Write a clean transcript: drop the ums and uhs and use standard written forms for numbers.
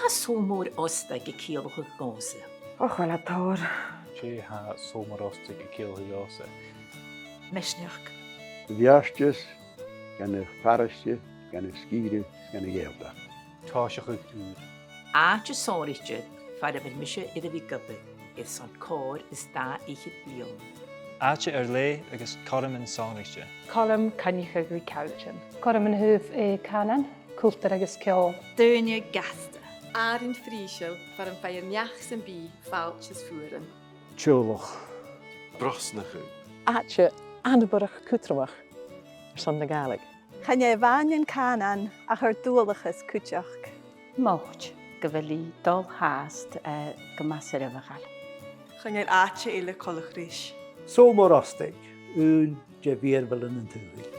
Sabhal Mòr Ostaig cíalach gása. Och, wel a tor. Che ha Sabhal Mòr Ostaig cíal gása. Mesneach. Bhiastis, gan y ffarystis, gan y sgíris, gan y geelda. Táiseach ag úr. Áte sáirite far a bhfuil mise iad a bhí gobbe, is an cór is dá ichid blion. Áte lé agus coram an sáirite. Colm canicha gur cawlchan. Colm yn hyf canan, cwltar agus ceol. Dúine gasta. Árin frísio far an feir neach sy'n bí fáiltis fuaran. Tjúlach. Brosnachu. Áte anbarach cútramach san na Gaeilge. Channe bhain canan a chuir dúlachas cúteach. Mócht go bhfuil dul háast go masar a bhachal. Channe áte ile colach ríis. Sabhal Mòr Ostaig, ún de bhíarbal yn tŵri.